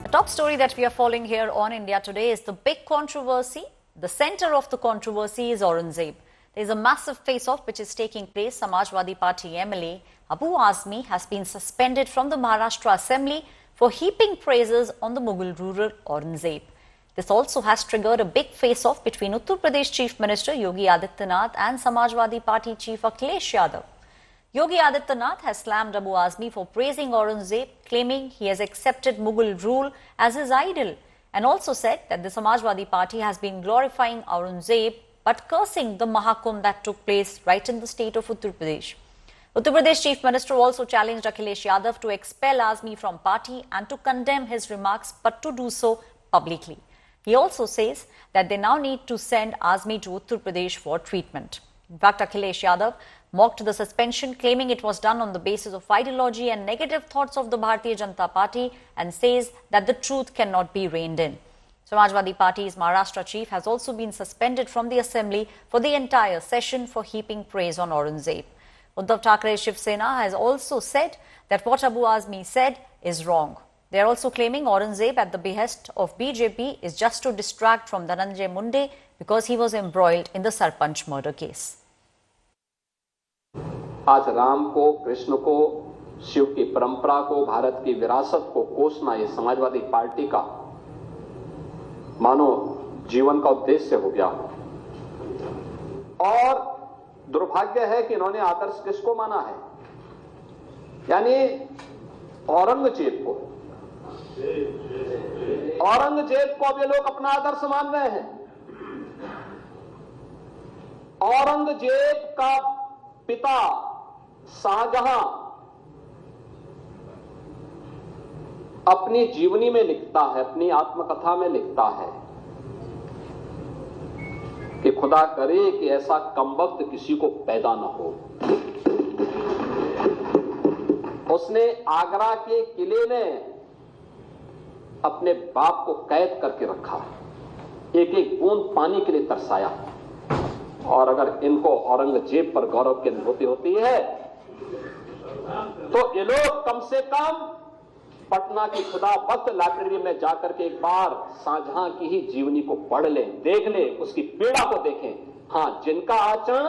The top story that we are following here on India Today is the big controversy. The center of the controversy is Aurangzeb. There is a massive face-off which is taking place. Samajwadi Party MLA Abu Azmi has been suspended from the Maharashtra Assembly for heaping praises on the Mughal ruler Aurangzeb. This also has triggered a big face-off between Uttar Pradesh Chief Minister Yogi Adityanath and Samajwadi Party Chief Akhilesh Yadav. Yogi Adityanath has slammed Abu Azmi for praising Aurangzeb, claiming he has accepted Mughal rule as his idol, and also said that the Samajwadi Party has been glorifying Aurangzeb but cursing the Mahakumbh that took place right in the state of Uttar Pradesh. Uttar Pradesh Chief Minister also challenged Akhilesh Yadav to expel Azmi from party and to condemn his remarks, but to do so publicly. He also says that they now need to send Azmi to Uttar Pradesh for treatment. In fact, Akhilesh Yadav mocked the suspension, claiming it was done on the basis of ideology and negative thoughts of the Bharatiya Janata Party, and says that the truth cannot be reined in. Samajwadi Party's Maharashtra chief has also been suspended from the assembly for the entire session for heaping praise on Aurangzeb. Uddhav Thackeray's Shiv Sena has also said that what Abu Azmi said is wrong. They are also claiming Aurangzeb at the behest of BJP is just to distract from Dhananjay Munde because he was embroiled in the Sarpanch murder case. आज राम को, कृष्ण को, शिव की परंपरा को, भारत की विरासत को कोसना ये समाजवादी पार्टी का मानो जीवन का उद्देश्य हो गया। और दुर्भाग्य है कि इन्होंने आदर्श किसको माना है, यानी औरंगजेब को। औरंगजेब को अब ये लोग अपना आदर्श मान रहे हैं। औरंगजेब का पिता शाहजहां अपनी जीवनी में लिखता है, अपनी आत्मकथा में लिखता है कि खुदा करे कि ऐसा कमबख्त किसी को पैदा न हो। उसने आगरा के किले में अपने बाप को कैद करके रखा, एक एक बूंद पानी के लिए तरसाया। और अगर इनको औरंगजेब पर गौरव की अनुभूति होती है तो ये लोग कम से कम पटना की खुदाबख्त लाइब्रेरी में जाकर के एक बार शाहजहां की ही जीवनी को पढ़ लें, देख लें, उसकी पीड़ा को देखें। हां, जिनका आचरण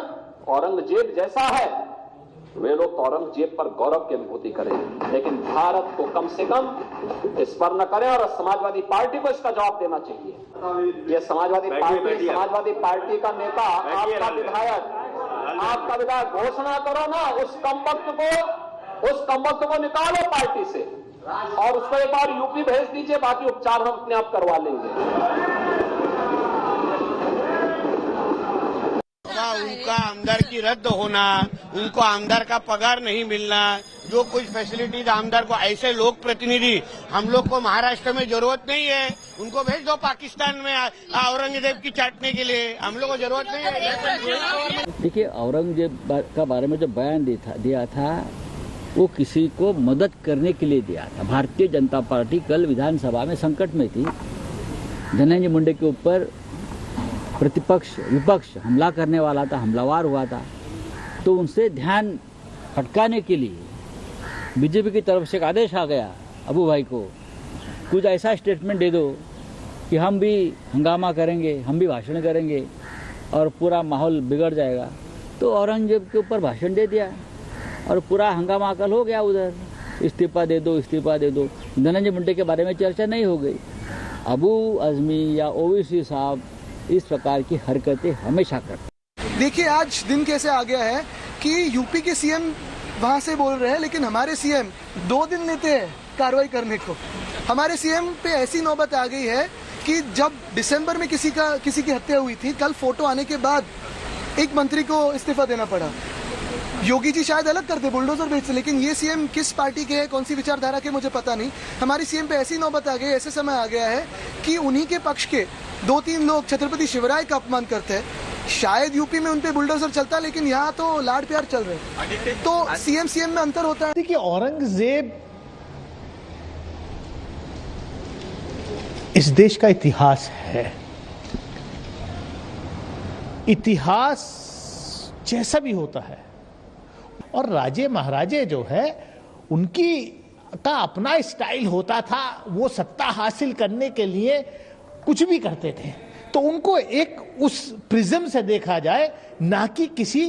औरंगजेब जैसा है वे लोग तो औरंगजेब पर गौरव की अनुभूति करें, लेकिन भारत को कम से कम इस पर न करें। और समाजवादी पार्टी को इसका जवाब देना चाहिए। ये समाजवादी पार्टी का नेता, आपका विधायक घोषणा करो ना, उस कमबख्त को निकालो पार्टी से और उसको एक बार यूपी भेज दीजिए, बाकी उपचार हम अपने आप करवा लेंगे। उनका आमदार की रद्द होना, उनको आमदार का पगार नहीं मिलना, जो कुछ फैसिलिटीज आमदार को, ऐसे लोक प्रतिनिधि हम लोग को महाराष्ट्र में जरूरत नहीं है। उनको भेज दो पाकिस्तान में औरंगजेब की चाटने के लिए, हम लोग को जरूरत नहीं है। देखिए, औरंगजेब का बारे में जो बयान दिया था वो किसी को मदद करने के लिए दिया था। भारतीय जनता पार्टी कल विधानसभा में संकट में थी। धनंजय मुंडे के ऊपर विपक्ष हमला करने वाला था, हमलावर हुआ था, तो उनसे ध्यान भटकाने के लिए बीजेपी की तरफ से एक आदेश आ गया अबू भाई को, कुछ ऐसा स्टेटमेंट दे दो कि हम भी हंगामा करेंगे, हम भी भाषण करेंगे और पूरा माहौल बिगड़ जाएगा। तो औरंगजेब के ऊपर भाषण दे दिया और पूरा हंगामा कल हो गया। उधर इस्तीफा दे दो, इस्तीफा दे दो। धनंजय मुंडे के बारे में चर्चा नहीं हो गई। अबू आजमी या ओवैसी साहब इस प्रकार की हरकतें हमेशा करते। देखिए, आज दिन कैसे आ गया है कि यूपी के सीएम वहां से बोल रहे हैं, लेकिन हमारे सीएम 2 दिन लेते हैं कार्रवाई करने को। हमारे सीएम पे ऐसी नौबत आ गई है कि जब दिसंबर में किसी की हत्या हुई थी, कल फोटो आने के बाद एक मंत्री को इस्तीफा देना पड़ा। योगी जी शायद अलग करते, बुलडोजर भेजते, लेकिन ये सीएम किस पार्टी के हैं, कौन सी विचारधारा के, मुझे पता नहीं। हमारी सीएम पे ऐसी नौबत आ गई, ऐसे समय आ गया है कि उन्हीं के पक्ष के 2-3 लोग छत्रपति शिवराय का अपमान करते हैं। शायद यूपी में उनपे बुलडोजर चलता, लेकिन यहाँ तो लाड प्यार चल रहे हैं। तो सीएम में अंतर होता है। देखिए, औरंगजेब इस देश का इतिहास है। इतिहास जैसा भी होता है, और राजे महाराजे जो है उनकी का अपना स्टाइल होता था, वो सत्ता हासिल करने के लिए कुछ भी करते थे। तो उनको एक उस प्रिज्म से देखा जाए, ना कि किसी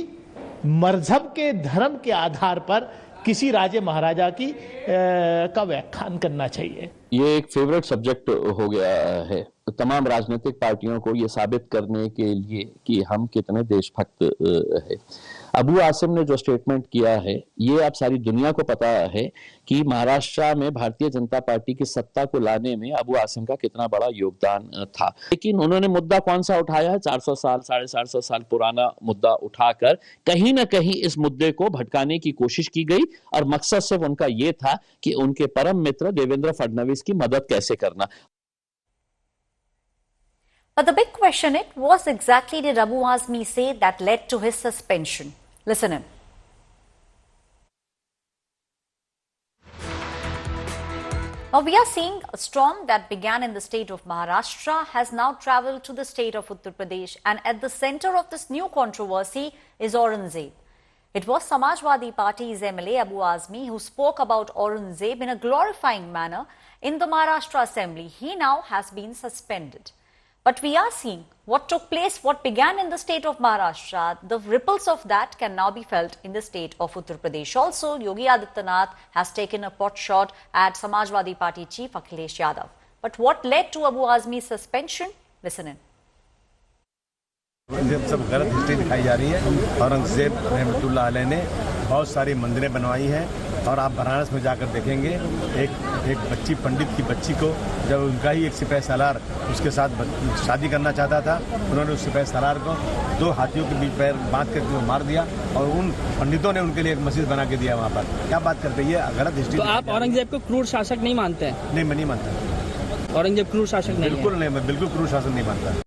मजहब के धर्म के आधार पर किसी राजे महाराजा की का व्याख्यान करना चाहिए। ये एक फेवरेट सब्जेक्ट हो गया है तमाम राजनीतिक पार्टियों को, ये साबित करने के लिए कि हम कितने देशभक्त है। अबू आसिम ने जो स्टेटमेंट किया है, ये आप सारी दुनिया को पता है कि महाराष्ट्र में भारतीय जनता पार्टी की सत्ता को लाने में अबू आसिम का कितना बड़ा योगदान था। लेकिन उन्होंने मुद्दा कौन सा उठाया है? 400 साल 450 साल पुराना मुद्दा उठाकर कहीं ना कहीं इस मुद्दे को भटकाने की कोशिश की गई, और मकसद सिर्फ उनका ये था कि उनके परम मित्र देवेंद्र फडणवीस की मदद कैसे करना। But the big question is, what exactly did Abu Azmi say that led to his suspension? Listen in. Now we are seeing a storm that began in the state of Maharashtra has now travelled to the state of Uttar Pradesh, and at the centre of this new controversy is Aurangzeb. It was Samajwadi Party's MLA Abu Azmi who spoke about Aurangzeb in a glorifying manner in the Maharashtra Assembly. He now has been suspended. But we are seeing what took place, what began in the state of Maharashtra. The ripples of that can now be felt in the state of Uttar Pradesh. Also, Yogi Adityanath has taken a pot shot at Samajwadi Party chief Akhilesh Yadav. But what led to Abu Azmi's suspension? Listen in. सब गलत history दिखाई जा रही है। औरंगजेब रहमतुल्लाह अलैह ने बहुत सारी मंदिरें बनवाई हैं, और आप बनारस में जाकर देखेंगे एक बच्ची, पंडित की बच्ची को, जब उनका ही एक सिपाही सालार उसके साथ शादी करना चाहता था, उन्होंने उस सिपाही सालार को 2 हाथियों के बीच पैर बांध कर मार दिया, और उन पंडितों ने उनके लिए एक मस्जिद बना के दिया वहाँ पर। क्या बात करते हैं, गलत हिस्ट्री। तो आप औरंगजेब को क्रूर शासक नहीं मानते हैं? नहीं, मैं नहीं मानता। औरंगजेब क्रूर शासक नहीं है? बिल्कुल नहीं, मैं बिल्कुल क्रूर शासक नहीं मानता।